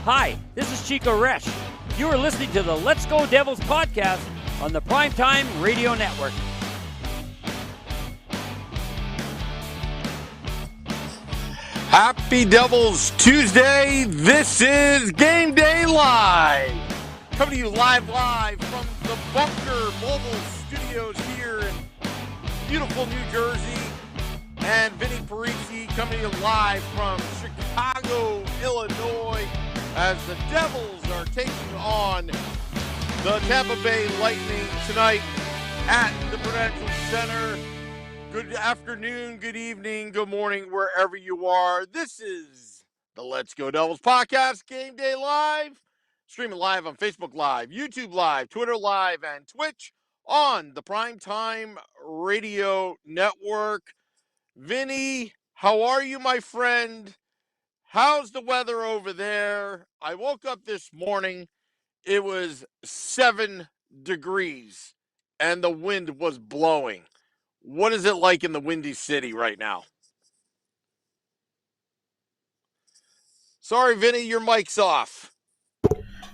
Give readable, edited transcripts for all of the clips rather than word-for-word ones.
Hi, this is Chico Resch. You are listening to the Let's Go Devils podcast on the Primetime Radio Network. Happy Devils Tuesday. This is Game Day Live. Coming to you live from the Bunker Mobile Studios here in beautiful New Jersey. And Vinnie Parise coming to you live from Chicago, Illinois, as the Devils are taking on the Tampa Bay Lightning tonight at the Prudential Center. Good afternoon, good evening, good morning, wherever you are. This is the Let's Go Devils podcast, Game Day Live. Streaming live on Facebook Live, YouTube Live, Twitter Live, and Twitch on the Primetime Radio Network. Vinnie, how are you, my friend? How's the weather over there? I woke up this morning. It was 7 degrees, and the wind was blowing. What is it like in the Windy City right now? Sorry, Vinny, your mic's off.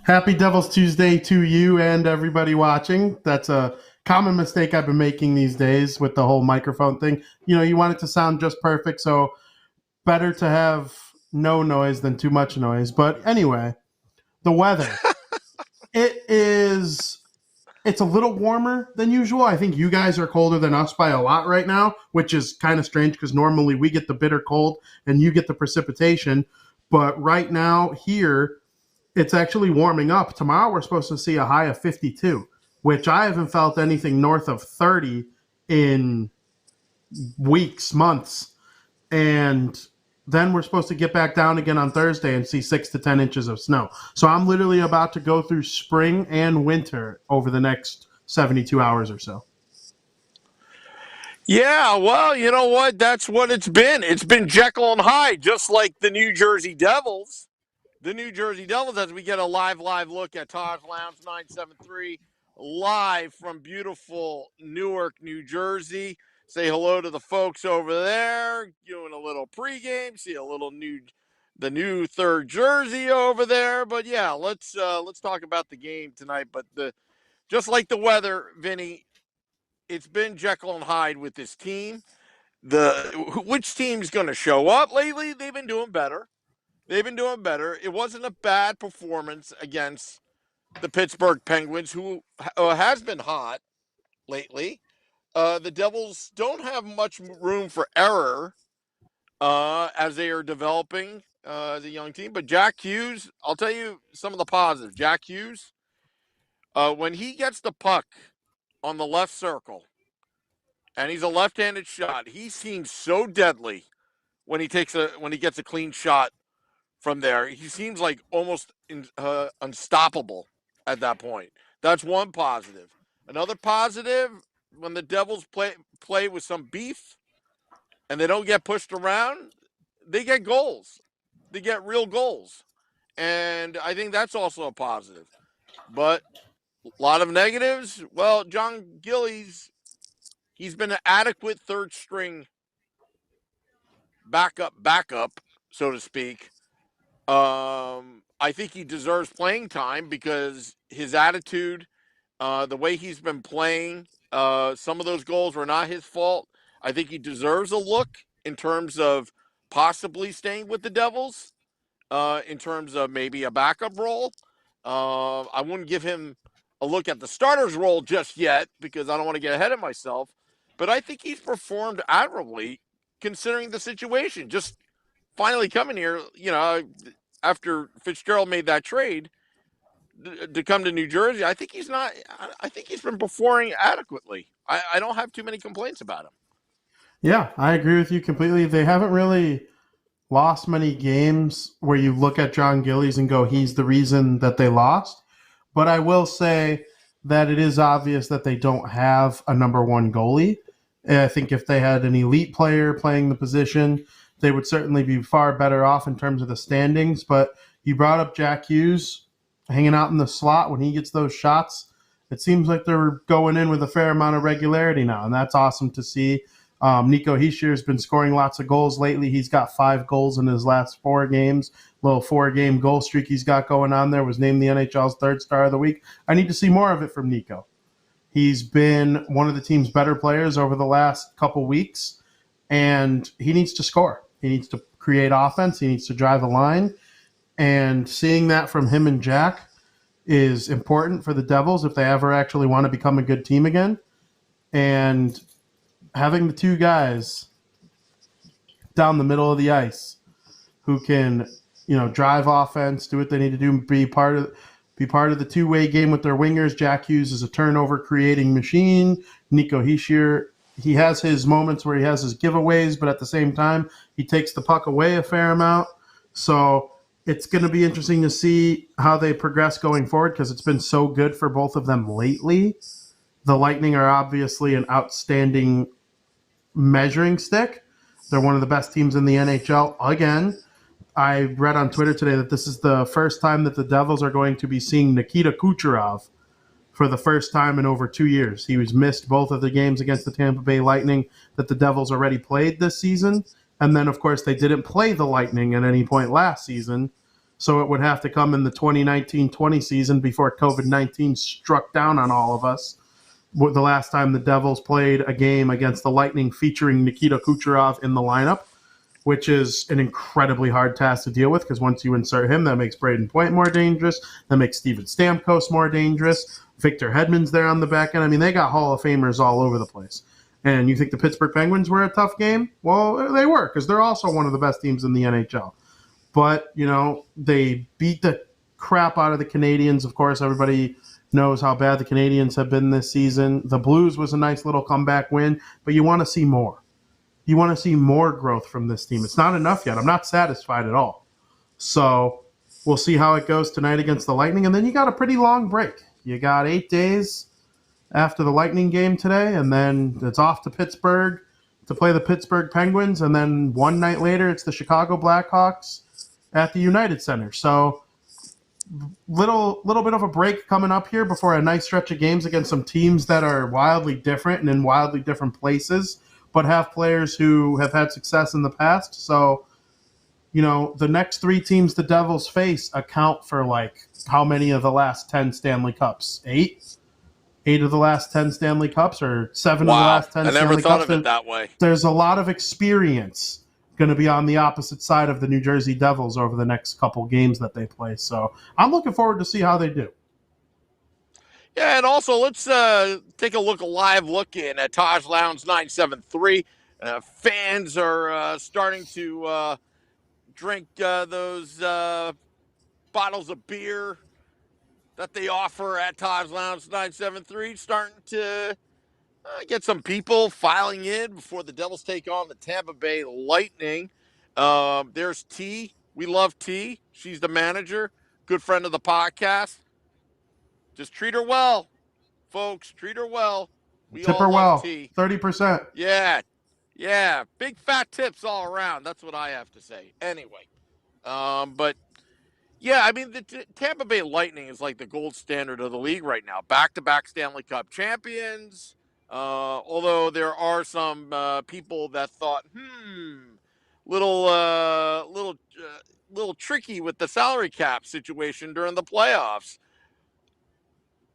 Happy Devil's Tuesday to you and everybody watching. That's a common mistake I've been making these days with the whole microphone thing. You know, you want it to sound just perfect, so better to have no noise than too much noise. But anyway, the weather. It's a little warmer than usual. I think you guys are colder than us by a lot right now, which is kind of strange because normally we get the bitter cold and you get the precipitation. But right now here, it's actually warming up. Tomorrow we're supposed to see a high of 52, which I haven't felt anything north of 30 in weeks, months. And then we're supposed to get back down again on Thursday and see 6 to 10 inches of snow. So I'm literally about to go through spring and winter over the next 72 hours or so. Yeah, well, you know what? That's what it's been. It's been Jekyll and Hyde, just like the New Jersey Devils. The New Jersey Devils, as we get a live look at Taj Lounge 973, live from beautiful Newark, New Jersey. Say hello to the folks over there, doing a little pregame. See the new third jersey over there. But yeah, let's talk about the game tonight. But just like the weather, Vinny, it's been Jekyll and Hyde with this team. Which team's going to show up lately? They've been doing better. It wasn't a bad performance against the Pittsburgh Penguins, who has been hot lately. The Devils don't have much room for error as they are developing as a young team. But Jack Hughes, I'll tell you some of the positives. Jack Hughes, when he gets the puck on the left circle, and he's a left-handed shot, he seems so deadly when he gets a clean shot from there. He seems like almost unstoppable at that point. That's one positive. Another positive, when the Devils play with some beef and they don't get pushed around, they get goals. They get real goals. And I think that's also a positive. But a lot of negatives. Well, John Gillies, he's been an adequate third string backup, so to speak. I think he deserves playing time because his attitude, the way he's been playing, some of those goals were not his fault. I think he deserves a look in terms of possibly staying with the Devils, in terms of maybe a backup role. I wouldn't give him a look at the starter's role just yet because I don't want to get ahead of myself. But I think he's performed admirably considering the situation. Just finally coming here, after Fitzgerald made that trade to come to New Jersey, I think he's been performing adequately. I don't have too many complaints about him. Yeah, I agree with you completely. They haven't really lost many games where you look at John Gillies and go, he's the reason that they lost. But I will say that it is obvious that they don't have a number one goalie. I think if they had an elite player playing the position, they would certainly be far better off in terms of the standings. But you brought up Jack Hughes hanging out in the slot when he gets those shots. It seems like they're going in with a fair amount of regularity now, and that's awesome to see. Nico Heishier's been scoring lots of goals lately. He's got 5 goals in his last 4 games. Little 4-game goal streak he's got going on there. Was named the NHL's 3rd star of the week. I need to see more of it from Nico. He's been one of the team's better players over the last couple weeks, and he needs to score. He needs to create offense. He needs to drive a line, and seeing that from him and Jack is important for the Devils if they ever actually want to become a good team again. And having the 2 guys down the middle of the ice who can, drive offense, do what they need to do, be part of the two-way game with their wingers. Jack Hughes is a turnover-creating machine. Nico Hischier, he has his moments where he has his giveaways, but at the same time, he takes the puck away a fair amount. So it's going to be interesting to see how they progress going forward because it's been so good for both of them lately. The Lightning are obviously an outstanding measuring stick. They're one of the best teams in the NHL again. I read on Twitter today that this is the first time that the Devils are going to be seeing Nikita Kucherov for the first time in over 2 years. He was missed both of the games against the Tampa Bay Lightning that the Devils already played this season. And then, of course, they didn't play the Lightning at any point last season. So it would have to come in the 2019-20 season before COVID-19 struck down on all of us. The last time the Devils played a game against the Lightning featuring Nikita Kucherov in the lineup, which is an incredibly hard task to deal with because once you insert him, that makes Braden Point more dangerous. That makes Steven Stamkos more dangerous. Victor Hedman's there on the back end. I mean, they got Hall of Famers all over the place. And you think the Pittsburgh Penguins were a tough game? Well, they were because they're also one of the best teams in the NHL. But, they beat the crap out of the Canadiens. Of course, everybody knows how bad the Canadiens have been this season. The Blues was a nice little comeback win, but you want to see more. You want to see more growth from this team. It's not enough yet. I'm not satisfied at all. So we'll see how it goes tonight against the Lightning. And then you got a pretty long break. You got 8 days after the Lightning game today, and then it's off to Pittsburgh to play the Pittsburgh Penguins. And then one night later, it's the Chicago Blackhawks at the United Center. So little bit of a break coming up here before a nice stretch of games against some teams that are wildly different and in wildly different places, but have players who have had success in the past. So, the next 3 teams the Devils face account for how many of the last 10 Stanley Cups? 8? 8 of the last 10 Stanley Cups or 7 of the last 10 Stanley Cups? I never thought of it that way. There's a lot of experience going to be on the opposite side of the New Jersey Devils over the next couple games that they play. So I'm looking forward to see how they do. Yeah, and also let's take a live look in at Taj Lounge 973. Fans are starting to drink those bottles of beer that they offer at Taj Lounge 973. Starting to get some people filing in before the Devils take on the Tampa Bay Lightning. There's T. We love T. She's the manager, good friend of the podcast. Just treat her well, folks. Treat her well. We Tip all her love well. T. 30%. Yeah. Big fat tips all around. That's what I have to say. Anyway, but yeah, I mean the Tampa Bay Lightning is like the gold standard of the league right now. Back-to-back Stanley Cup champions. Although there are some people that thought, little tricky with the salary cap situation during the playoffs.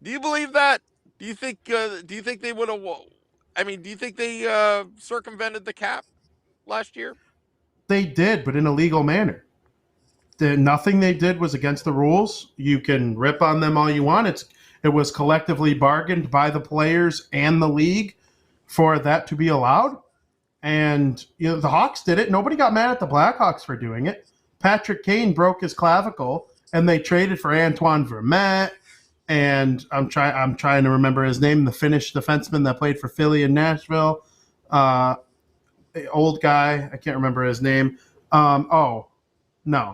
Do you believe that? Do you think they would have? I mean, do you think they circumvented the cap last year? They did, but in a legal manner. Nothing they did was against the rules. You can rip on them all you want. It was collectively bargained by the players and the league for that to be allowed. And the Hawks did it. Nobody got mad at the Blackhawks for doing it. Patrick Kane broke his clavicle, and they traded for Antoine Vermette. And I'm trying to remember his name, the Finnish defenseman that played for Philly and Nashville. Old guy, I can't remember his name. No,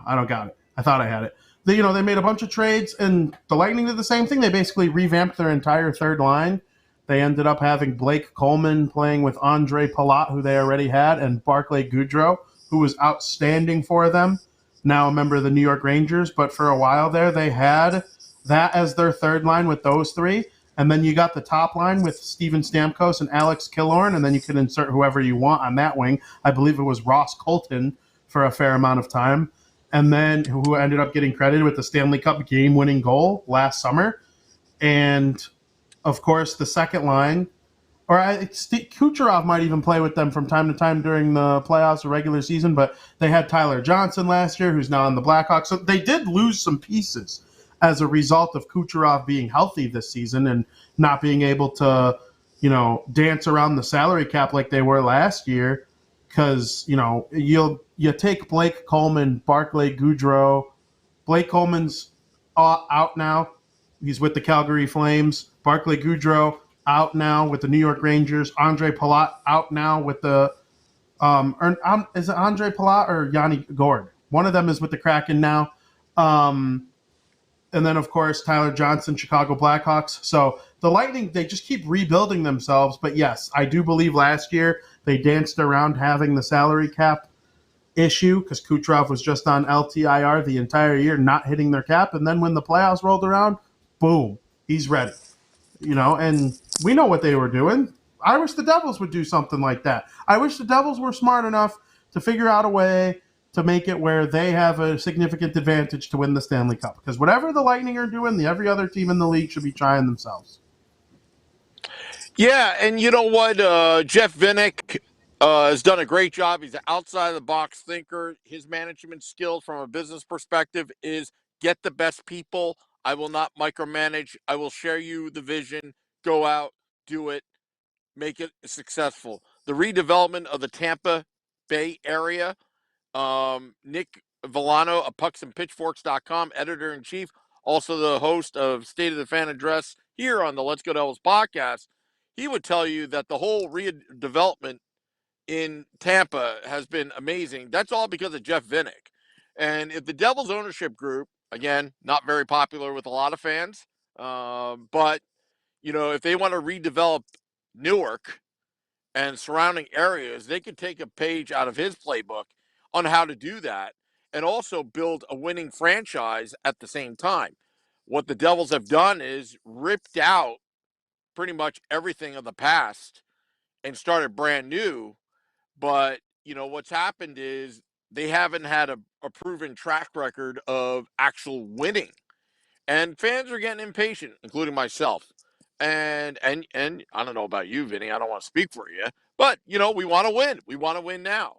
I don't got it. I thought I had it. They made a bunch of trades, and the Lightning did the same thing. They basically revamped their entire third line. They ended up having Blake Coleman playing with Andre Palat, who they already had, and Barclay Goodrow, who was outstanding for them, now a member of the New York Rangers. But for a while there, they had that as their third line with those 3. And then you got the top line with Steven Stamkos and Alex Killorn, and then you can insert whoever you want on that wing. I believe it was Ross Colton for a fair amount of time, and then who ended up getting credited with the Stanley Cup game-winning goal last summer. And, of course, the second line, Kucherov might even play with them from time to time during the playoffs or regular season, but they had Tyler Johnson last year, who's now on the Blackhawks. So they did lose some pieces as a result of Kucherov being healthy this season and not being able to, dance around the salary cap like they were last year. Because, you take Blake Coleman, Barclay Goodrow. Blake Coleman's out now. He's with the Calgary Flames. Barclay Goodrow out now with the New York Rangers. Andre Palat out now with the is it Andre Palat or Yanni Gord? One of them is with the Kraken now. And then, of course, Tyler Johnson, Chicago Blackhawks. So the Lightning, they just keep rebuilding themselves. But, yes, I do believe last year they danced around having the salary cap issue because Kucherov was just on LTIR the entire year, not hitting their cap. And then when the playoffs rolled around, boom, he's ready. And we know what they were doing. I wish the Devils would do something like that. I wish the Devils were smart enough to figure out a way to make it where they have a significant advantage to win the Stanley Cup. Because whatever the Lightning are doing, every other team in the league should be trying themselves. Yeah, and you know what? Jeff Vinnick has done a great job. He's an outside-of-the-box thinker. His management skills from a business perspective is get the best people. I will not micromanage. I will share you the vision. Go out, do it, make it successful. The redevelopment of the Tampa Bay area, Nick Villano of pucksandpitchforks.com, editor-in-chief, also the host of State of the Fan Address here on the Let's Go Devils podcast. He would tell you that the whole redevelopment in Tampa has been amazing. That's all because of Jeff Vinnick. And if the Devils ownership group, again, not very popular with a lot of fans, but, if they want to redevelop Newark and surrounding areas, they could take a page out of his playbook on how to do that and also build a winning franchise at the same time. What the Devils have done is ripped out pretty much everything of the past and started brand new. But, what's happened is they haven't had a proven track record of actual winning. And fans are getting impatient, including myself. And I don't know about you, Vinny. I don't want to speak for you. But, we want to win. We want to win now.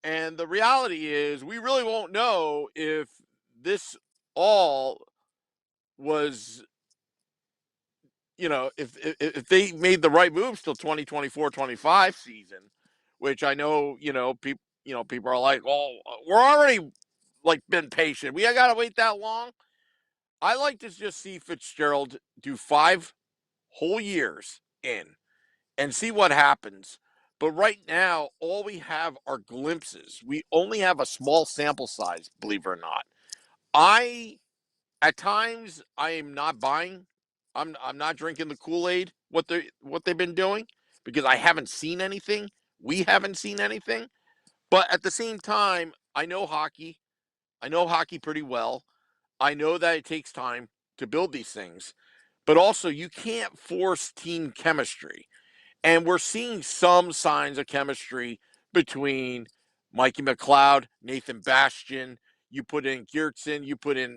And the reality is we really won't know if this all was if they made the right moves till 2024-25 season, which I know, people are like, "Oh, we're already been patient. We got to wait that long." I like to just see Fitzgerald do 5 whole years in and see what happens. But right now, all we have are glimpses. We only have a small sample size, believe it or not. At times, I am not buying. I'm not drinking the Kool-Aid. What they've been doing because I haven't seen anything. We haven't seen anything. But at the same time, I know hockey. I know hockey pretty well. I know that it takes time to build these things, but also you can't force team chemistry. And we're seeing some signs of chemistry between Mikey McLeod, Nathan Bastian. You put in Geertsen, you put in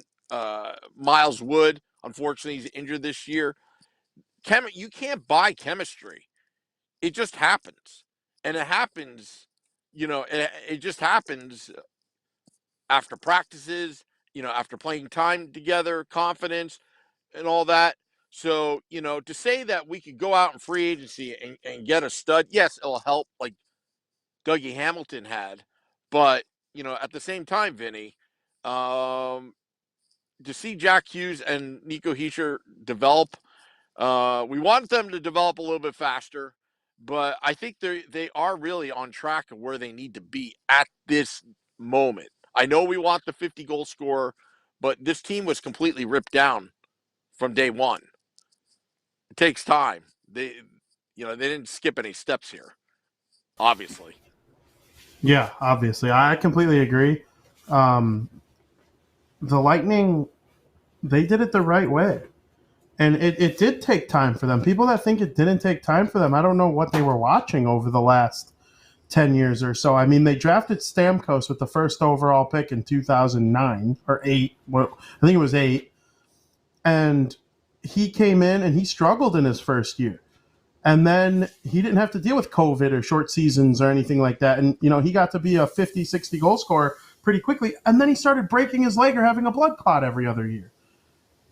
Miles Wood. Unfortunately, he's injured this year. You can't buy chemistry. It just happens. And it happens, it just happens after practices, after playing time together, confidence, and all that. So, to say that we could go out in free agency and get a stud, yes, it'll help like Dougie Hamilton had. But, at the same time, Vinny, to see Jack Hughes and Nico Hischier develop, we want them to develop a little bit faster. But I think they are really on track of where they need to be at this moment. I know we want the 50-goal scorer, but this team was completely ripped down from day one. It takes time. They didn't skip any steps here, obviously. Yeah, obviously. I completely agree. The Lightning, they did it the right way. And it did take time for them. People that think it didn't take time for them, I don't know what they were watching over the last 10 years or so. I mean, they drafted Stamkos with the first overall pick in 2009 or 8. Well, I think it was 8. And he came in and he struggled in his first year. And then he didn't have to deal with COVID or short seasons or anything like that. And, he got to be a 50, 60 goal scorer pretty quickly. And then he started breaking his leg or having a blood clot every other year.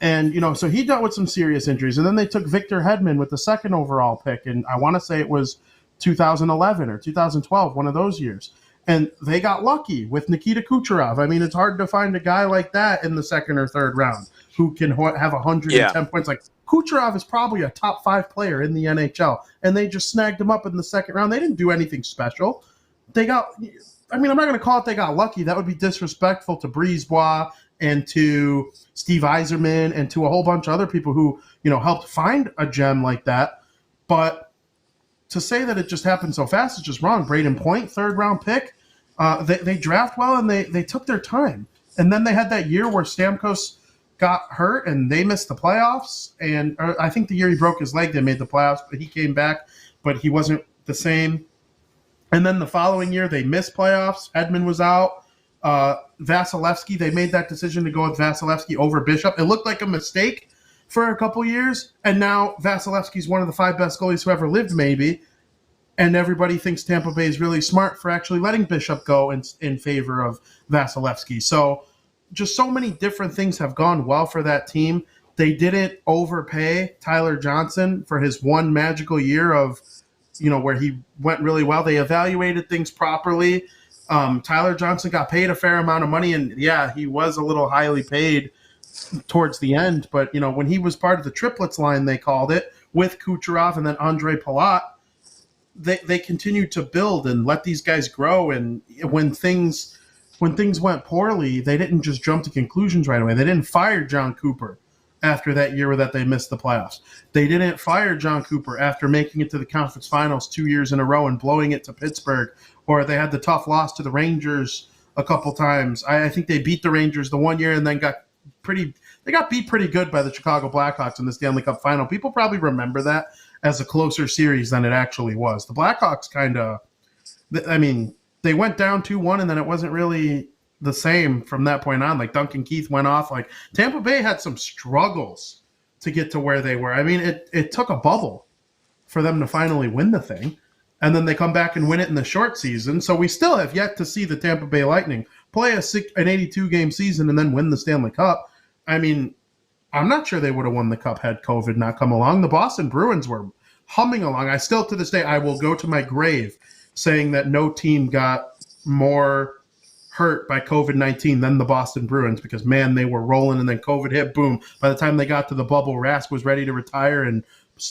And, so he dealt with some serious injuries. And then they took Victor Hedman with the second overall pick. And I want to say it was 2011 or 2012, one of those years. And they got lucky with Nikita Kucherov. I mean, it's hard to find a guy like that in the second or third round who can have 110 points. Like, Kucherov is probably a top 5 player in the NHL. And they just snagged him up in the second round. They didn't do anything special. I'm not going to call it they got lucky. That would be disrespectful to Brisebois and to Steve Yzerman and to a whole bunch of other people who, helped find a gem like that. But to say that it just happened so fast is just wrong. Braden Point, third round pick. They draft well and they took their time. And then they had that year where Stamkos got hurt and they missed the playoffs. And I think the year he broke his leg, they made the playoffs, but he came back, but he wasn't the same. And then the following year, they missed playoffs. Hedman was out. Vasilevsky, they made that decision to go with Vasilevsky over Bishop. It looked like a mistake for a couple years, and now Vasilevsky's one of the 5 best goalies who ever lived, maybe. And everybody thinks Tampa Bay is really smart for actually letting Bishop go in favor of Vasilevsky. So just so many different things have gone well for that team. They didn't overpay Tyler Johnson for his one magical year of, where he went really well. They evaluated things properly. Tyler Johnson got paid a fair amount of money, and yeah, he was a little highly paid towards the end. But, when he was part of the triplets line, they called it, with Kucherov and then Andre Palat, they continued to build and let these guys grow. And when things went poorly, they didn't just jump to conclusions right away. They didn't fire John Cooper after that year that they missed the playoffs. They didn't fire John Cooper after making it to the conference finals 2 years in a row and blowing it to Pittsburgh, or they had the tough loss to the Rangers a couple times. I think they beat the Rangers the one year and then got beat pretty good by the Chicago Blackhawks in the Stanley Cup final. People probably remember that as a closer series than it actually was. The Blackhawks they went down 2-1 and then it wasn't really the same from that point on. Like, Duncan Keith went off. Like, Tampa Bay had some struggles to get to where they were. I mean, it took a bubble for them to finally win the thing. And then they come back and win it in the short season. So we still have yet to see the Tampa Bay Lightning play an 82-game season and then win the Stanley Cup. I mean, I'm not sure they would have won the Cup had COVID not come along. The Boston Bruins were humming along. I still, to this day, I will go to my grave saying that no team got more hurt by COVID-19 than the Boston Bruins, because, man, they were rolling and then COVID hit, boom. By the time they got to the bubble, Rask was ready to retire and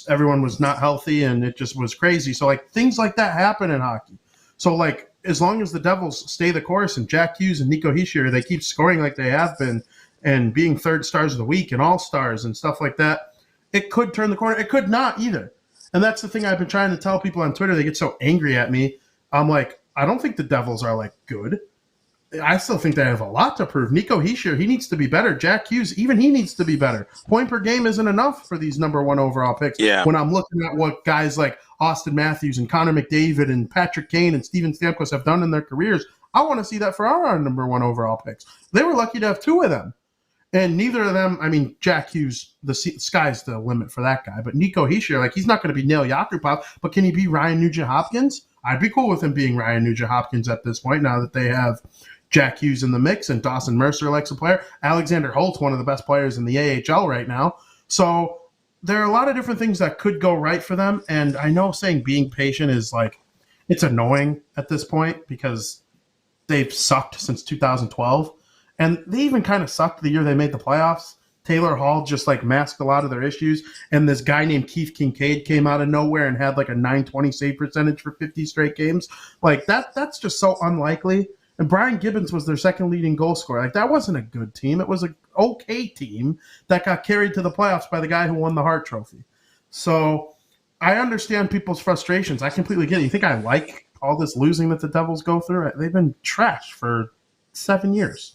everyone was not healthy and it just was crazy. So, like, things like that happen in hockey. So, like, as long as the Devils stay the course and Jack Hughes and Nico Hischier, they keep scoring like they have been and being third stars of the week and all-stars and stuff like that, it could turn the corner. It could not either. And that's the thing I've been trying to tell people on Twitter. They get so angry at me. I'm like, I don't think the Devils are, like, good. I still think they have a lot to prove. Nico Hischier, he needs to be better. Jack Hughes, even he needs to be better. Point per game isn't enough for these number 1 overall picks. Yeah. When I'm looking at what guys like Austin Matthews and Connor McDavid and Patrick Kane and Steven Stamkos have done in their careers, I want to see that for our number 1 overall picks. They were lucky to have 2 of them. And neither of them, I mean, Jack Hughes, the sky's the limit for that guy. But Nico Hischier, like, he's not going to be Nail Yakupov, but can he be Ryan Nugent-Hopkins? I'd be cool with him being Ryan Nugent-Hopkins at this point, now that they have Jack Hughes in the mix and Dawson Mercer likes a player. Alexander Holt's one of the best players in the AHL right now. So there are a lot of different things that could go right for them. And I know saying being patient is, like, it's annoying at this point because they've sucked since 2012. And they even kind of sucked the year they made the playoffs. Taylor Hall just, like, masked a lot of their issues. And this guy named Keith Kincaid came out of nowhere and had, like, a .920 save percentage for 50 straight games. Like, that's just so unlikely. And Brian Gibbons was their second leading goal scorer. Like, that wasn't a good team. It was an okay team that got carried to the playoffs by the guy who won the Hart Trophy. So I understand people's frustrations. I completely get it. You think I like all this losing that the Devils go through? They've been trash for 7 years.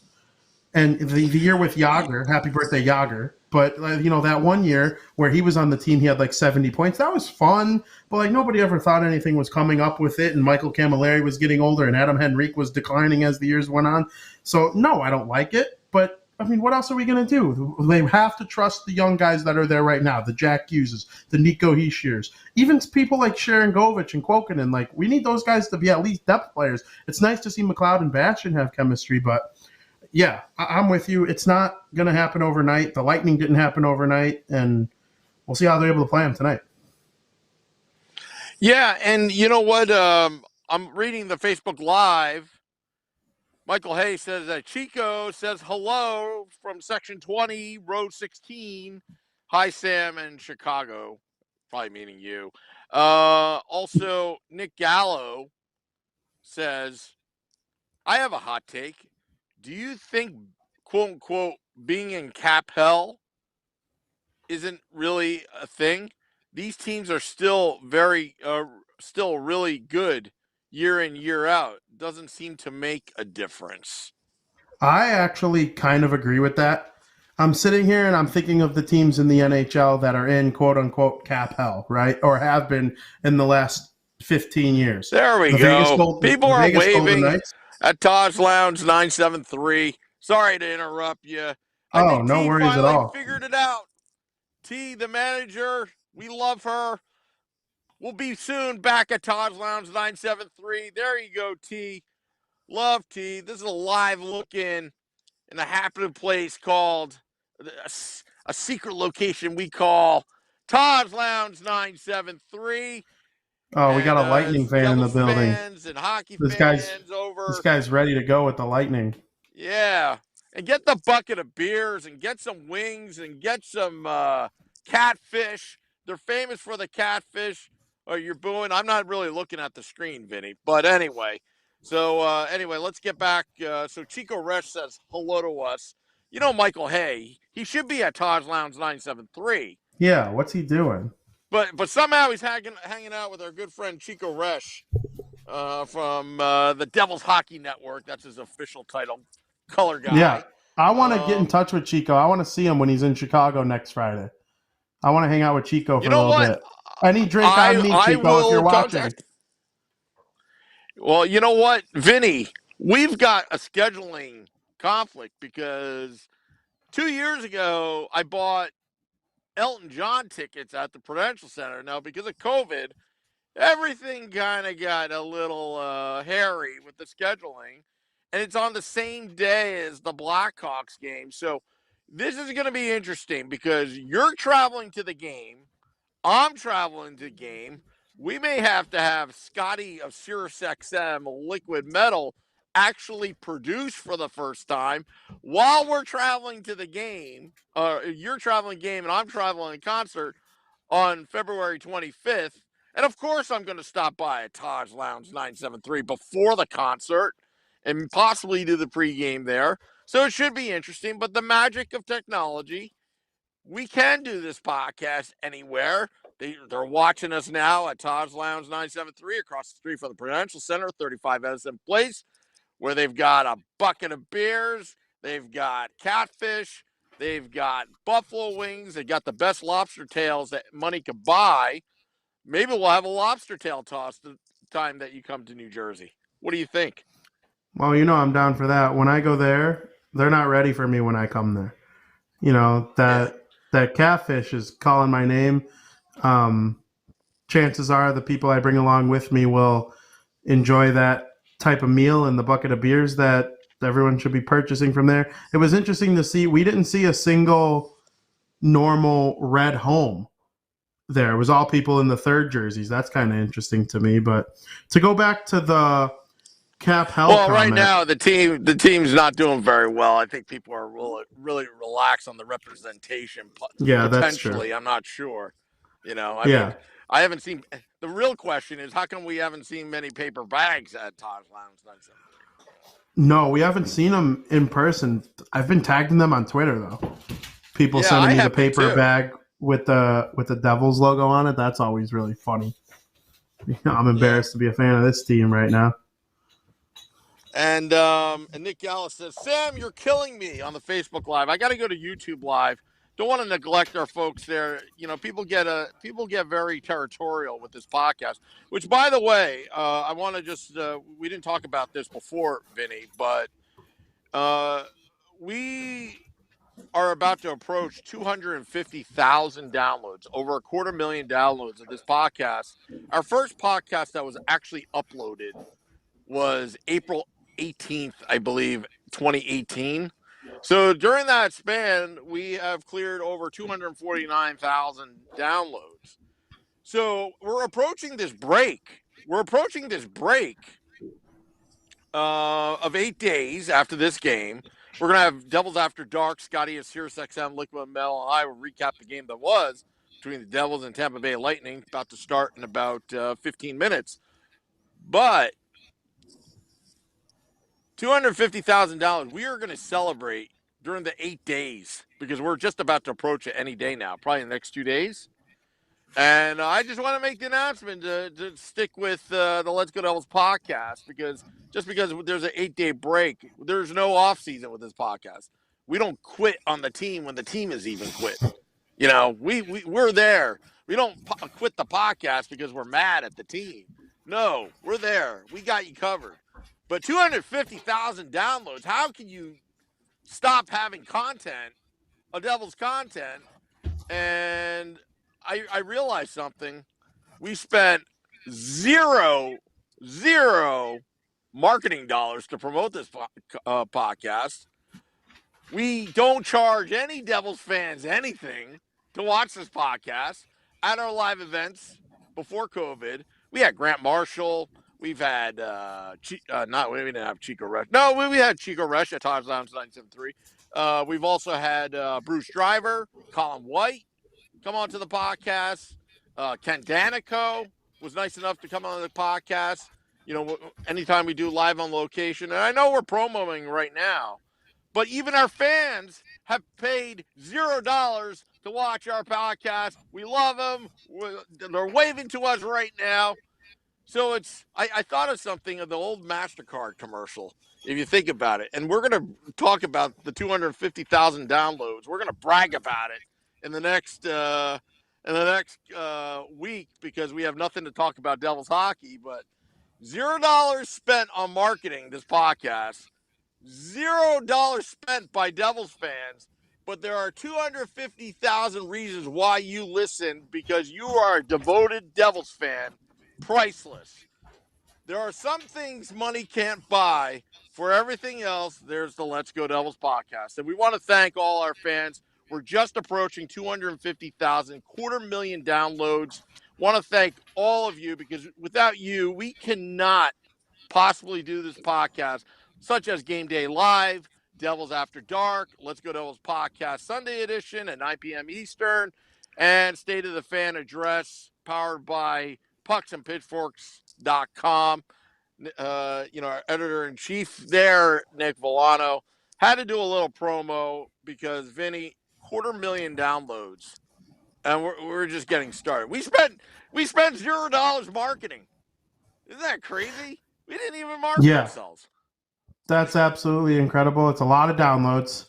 And the year with Yager, happy birthday Yager. But that one year where he was on the team, he had like 70 points. That was fun, but like nobody ever thought anything was coming up with it. And Michael Camilleri was getting older, and Adam Henrique was declining as the years went on. So no, I don't like it. But I mean, what else are we going to do? They have to trust the young guys that are there right now, the Jack Hugheses, the Nico Hischiers, even people like Sharon Govich and Quokkanen. Like, we need those guys to be at least depth players. It's nice to see McLeod and Bastian have chemistry, but yeah, I'm with you. It's not going to happen overnight. The Lightning didn't happen overnight, and we'll see how they're able to play them tonight. Yeah, and you know what? I'm reading the Facebook Live. Michael Hayes says that Chico says hello from Section 20, Row 16. Hi, Sam in Chicago. Probably meaning you. Also, Nick Gallo says, I have a hot take. Do you think, quote unquote, being in cap hell isn't really a thing? These teams are still still really good year in, year out. Doesn't seem to make a difference. I actually kind of agree with that. I'm sitting here and I'm thinking of the teams in the NHL that are in quote unquote cap hell, right? Or have been in the last 15 years. There we go. People are waving at Taj Lounge 973. Sorry to interrupt you. I think no T worries at finally all. figured it out. T, the manager, we love her. We'll be soon back at Taj Lounge 973. There you go, T. Love T. This is a live look in a happening place called a secret location we call Taj Lounge 973. Oh, we got a Lightning fan in the building. Fans and hockey fans over. This guy's ready to go with the Lightning. Yeah. And get the bucket of beers and get some wings and get some catfish. They're famous for the catfish. Oh, you're booing. I'm not really looking at the screen, Vinny. But anyway. So, let's get back. So Chico Resch says hello to us. You know Michael Hay. He should be at Taj Lounge 973. Yeah, what's he doing? But somehow he's hanging out with our good friend Chico Resch from the Devils Hockey Network. That's his official title. Color guy. Yeah, I want to get in touch with Chico. I want to see him when he's in Chicago next Friday. I want to hang out with Chico for a little bit. Any drink on me, Chico, if you're watching. Well, you know what, Vinny? We've got a scheduling conflict because 2 years ago I bought Elton John tickets at the Prudential Center. Now, because of COVID, everything kind of got a little hairy with the scheduling, and it's on the same day as the Blackhawks game. So this is going to be interesting because you're traveling to the game. I'm traveling to the game. We may have to have Scotty of SiriusXM Liquid Metal actually produce for the first time while we're traveling to the game. You're traveling game and I'm traveling a concert on February 25th. And of course, I'm going to stop by at Taj Lounge 973 before the concert and possibly do the pregame there. So it should be interesting. But the magic of technology, we can do this podcast anywhere. They're watching us now at Taj Lounge 973 across the street from the Prudential Center, 35 Edison Place, where they've got a bucket of beers, they've got catfish, they've got buffalo wings, they got the best lobster tails that money could buy. Maybe we'll have a lobster tail toss the time that you come to New Jersey. What do you think? Well, I'm down for that. When I go there, they're not ready for me when I come there. That catfish is calling my name. Chances are the people I bring along with me will enjoy that type of meal and the bucket of beers that everyone should be purchasing from there. It was interesting to see. We didn't see a single normal red home there. It was all people in the third jerseys. That's kind of interesting to me. But to go back to the cap hell comment, right now the team's not doing very well. I think people are really relaxed on the representation. Yeah, that's true. I'm not sure. I mean, I haven't seen. The real question is, how come we haven't seen many paper bags at Taj Lounge 973? No, we haven't seen them in person. I've been tagging them on Twitter though. People sending me the paper bag with the Devils logo on it. That's always really funny. I'm embarrassed to be a fan of this team right now. And Nick Gallus says, Sam, you're killing me on the Facebook Live. I got to go to YouTube Live. Don't want to neglect our folks there. You know, people get very territorial with this podcast. Which, by the way, I want to just we didn't talk about this before, Vinny, but we are about to approach 250,000 downloads, over 250,000 downloads of this podcast. Our first podcast that was actually uploaded was April 18th, I believe, 2018. So during that span, we have cleared over 249,000 downloads. So we're approaching this break. Of 8 days after this game. We're going to have Devils After Dark. Scotty is Sirius XM, Liquid Metal, and I will recap the game that was between the Devils and Tampa Bay Lightning, about to start in about 15 minutes. But $250,000, we are going to celebrate during the 8 days because we're just about to approach it any day now, probably in the next 2 days. And I just want to make the announcement to stick with the Let's Go Devils podcast because just because there's an 8-day break, there's no off season with this podcast. We don't quit on the team when the team is even quit. You know, we're there. We don't quit the podcast because we're mad at the team. No, we're there. We got you covered. But 250,000 downloads, how can you stop having content, a Devils content? And I realized something. We spent zero marketing dollars to promote this podcast. We don't charge any Devils fans anything to watch this podcast. At our live events before COVID, we had Grant Marshall. We've had we didn't have Chico Rush. No, we had Chico Rush at Times Lounge 973. We've also had Bruce Driver, Colin White come on to the podcast. Ken Danico was nice enough to come on the podcast. You know, anytime we do live on location, and I know we're promoting right now, but even our fans have paid $0 to watch our podcast. We love them. They're waving to us right now. So I thought of something of the old MasterCard commercial, if you think about it. And we're going to talk about the 250,000 downloads. We're going to brag about it in the next week because we have nothing to talk about Devils hockey. But $0 spent on marketing this podcast. $0 spent by Devils fans, but there are 250,000 reasons why you listen because you are a devoted Devils fan. Priceless. There are some things money can't buy. For everything else, there's the Let's Go Devils podcast. And we want to thank all our fans. We're just approaching 250,000, 250,000 downloads. Want to thank all of you because without you, we cannot possibly do this podcast, such as Game Day Live, Devils After Dark, Let's Go Devils Podcast Sunday edition at 9 p.m. Eastern, and State of the Fan Address powered by pucksandpitchforks.com. Our editor-in-chief there, Nick Villano, had to do a little promo because, Vinny, 250,000 downloads, and we're just getting started. We spent $0 marketing. Isn't that crazy? We didn't even market ourselves. That's absolutely incredible. It's a lot of downloads.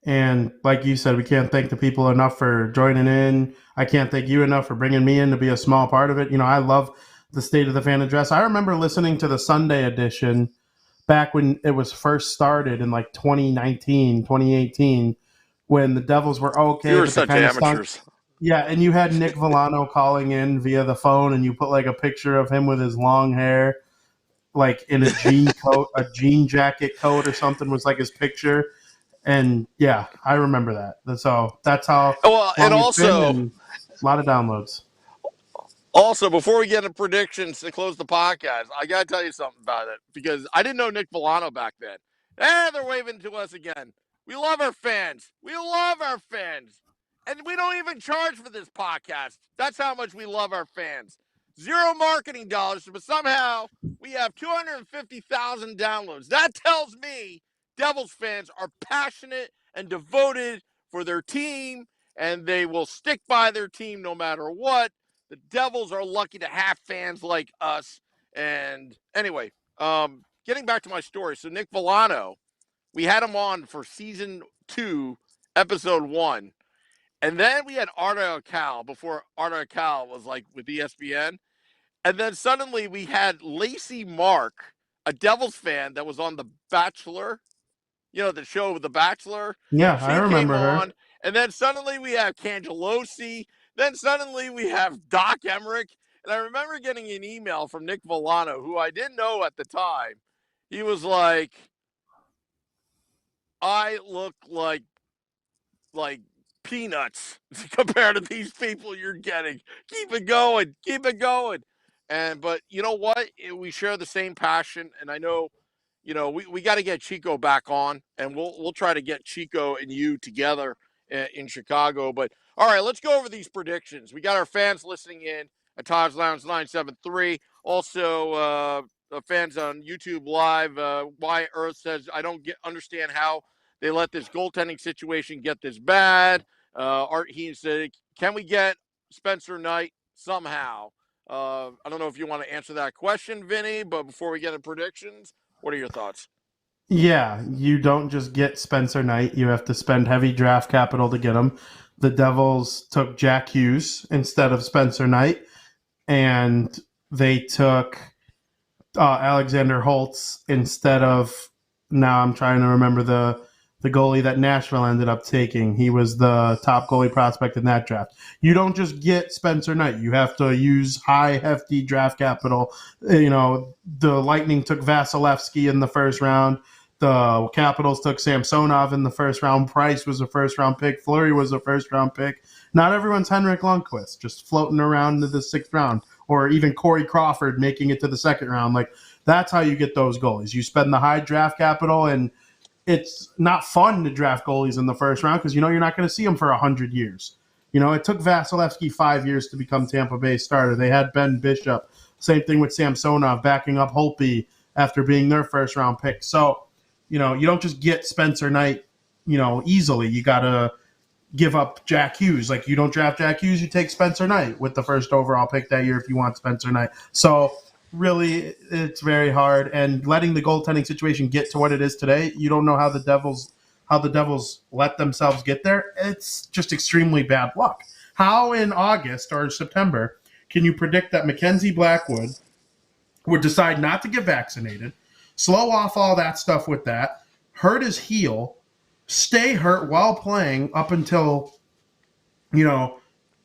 And like you said, we can't thank the people enough for joining in. I can't thank you enough for bringing me in to be a small part of it. You know, I love the State of the Fan Address. I remember listening to the Sunday edition back when it was first started in like 2019, 2018, when the Devils were okay. You were such amateurs. Yeah, and you had Nick Villano calling in via the phone, and you put like a picture of him with his long hair, like in a jean coat, a jean jacket coat or something was like his picture. And yeah, I remember that. So that's how. Well, and also a lot of downloads. Also, before we get into predictions to close the podcast, I got to tell you something about it because I didn't know Nick Villano back then. They're waving to us again. We love our fans. And we don't even charge for this podcast. That's how much we love our fans. Zero marketing dollars, but somehow we have 250,000 downloads. That tells me Devils fans are passionate and devoted for their team, and they will stick by their team no matter what. The Devils are lucky to have fans like us. And anyway, getting back to my story. So Nick Villano, we had him on for season 2, episode 1. And then we had Arda Cal before Arda Cal was like with ESPN. And then suddenly we had Lacey Mark, a Devils fan that was on The Bachelor, the show The Bachelor. Yeah, She I remember came her. on. And then suddenly we have Cangelosi. Then suddenly we have Doc Emmerich. And I remember getting an email from Nick Villano, who I didn't know at the time. He was like, I look like peanuts compared to these people you're getting. Keep it going. Keep it going. But you know what? We share the same passion. And I know, we got to get Chico back on, and we'll try to get Chico and you together in Chicago. But all right, let's go over these predictions. We got our fans listening in at Taj Lounge 973. Also, fans on YouTube Live. Wyatt Earth says, I don't understand how they let this goaltending situation get this bad. Art Heen said, can we get Spencer Knight somehow? I don't know if you want to answer that question, Vinny, but before we get into predictions, what are your thoughts? Yeah, you don't just get Spencer Knight. You have to spend heavy draft capital to get him. The Devils took Jack Hughes instead of Spencer Knight, and they took Alexander Holtz instead of, now I'm trying to remember the goalie that Nashville ended up taking. He was the top goalie prospect in that draft. You don't just get Spencer Knight. You have to use high, hefty draft capital. The Lightning took Vasilevsky in the first round. The Capitals took Samsonov in the first round. Price was a first-round pick. Fleury was a first-round pick. Not everyone's Henrik Lundqvist, just floating around into the 6th round. Or even Corey Crawford making it to the 2nd round. Like, that's how you get those goalies. You spend the high draft capital, and it's not fun to draft goalies in the first round because you're not going to see them for 100 years. It took Vasilevsky 5 years to become Tampa Bay's starter. They had Ben Bishop. Same thing with Samsonov backing up Holtby after being their first-round pick. So, you don't just get Spencer Knight, easily. You got to give up Jack Hughes. Like, you don't draft Jack Hughes, you take Spencer Knight with the first overall pick that year if you want Spencer Knight. So, really, it's very hard. And letting the goaltending situation get to what it is today, you don't know how the Devils let themselves get there. It's just extremely bad luck. How in August or September can you predict that Mackenzie Blackwood would decide not to get vaccinated, slow off all that stuff with that, hurt his heel, stay hurt while playing up until,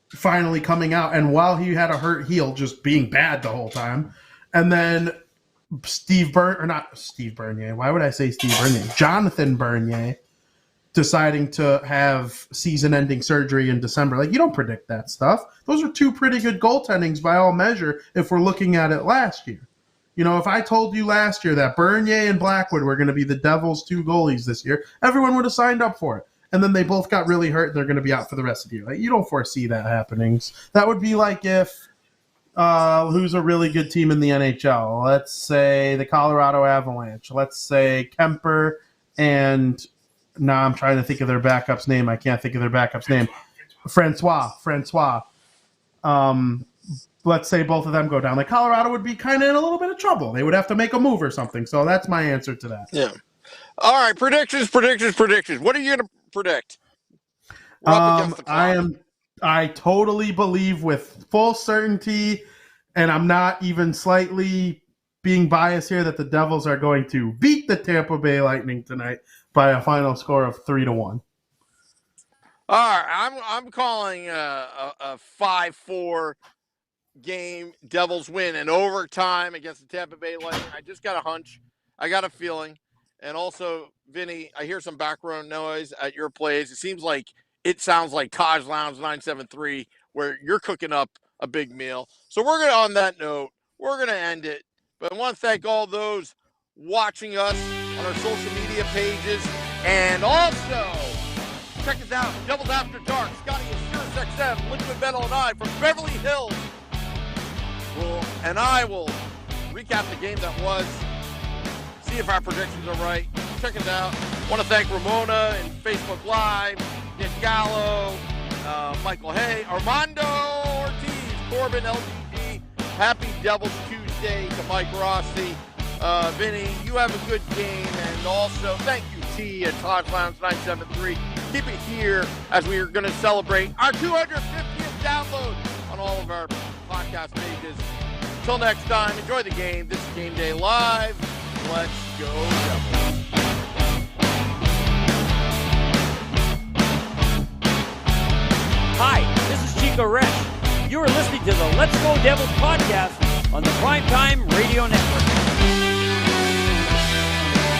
finally coming out, and while he had a hurt heel, just being bad the whole time, and then Jonathan Bernier deciding to have season-ending surgery in December. Like, you don't predict that stuff. Those are 2 pretty good goaltendings by all measure if we're looking at it last year. If I told you last year that Bernier and Blackwood were going to be the Devils' 2 goalies this year, everyone would have signed up for it. And then they both got really hurt and they're going to be out for the rest of the year. Like, you don't foresee that happening. That would be like if who's a really good team in the NHL? Let's say the Colorado Avalanche. Let's say Kemper and now I'm trying to think of their backup's name. I can't think of their backup's name. Francois. Let's say both of them go down. Like, Colorado would be kind of in a little bit of trouble. They would have to make a move or something. So that's my answer to that. Yeah. All right, predictions. What are you going to predict? We're up against the clock. I totally believe with full certainty, and I'm not even slightly being biased here, that the Devils are going to beat the Tampa Bay Lightning tonight by a final score of 3-1. All right, I'm calling a 5-4 game. Devils win in overtime against the Tampa Bay Lightning. I just got a hunch. I got a feeling. And also, Vinny, I hear some background noise at your place. It sounds like Taj Lounge 973, where you're cooking up a big meal. So on that note, we're going to end it. But I want to thank all those watching us on our social media pages. And also, check us out, Devils After Dark, Scotty and Sirius XM, Liquid Metal and I from Beverly Hills. And I will recap the game that was, see if our predictions are right. Check us out. I want to thank Ramona and Facebook Live, Nick Gallo, Michael Hay, Armando Ortiz, Corbin LGG. Happy Devils Tuesday to Mike Rossi. Vinnie, you have a good game. And also, thank you, T at Todd's Lounge 973. Keep it here as we are going to celebrate our 250th download on all of our podcast pages. Until next time, enjoy the game. This is Game Day Live. Let's go, Devils. Hi, this is Chico Resch. You are listening to the Let's Go Devils podcast on the Primetime Radio Network.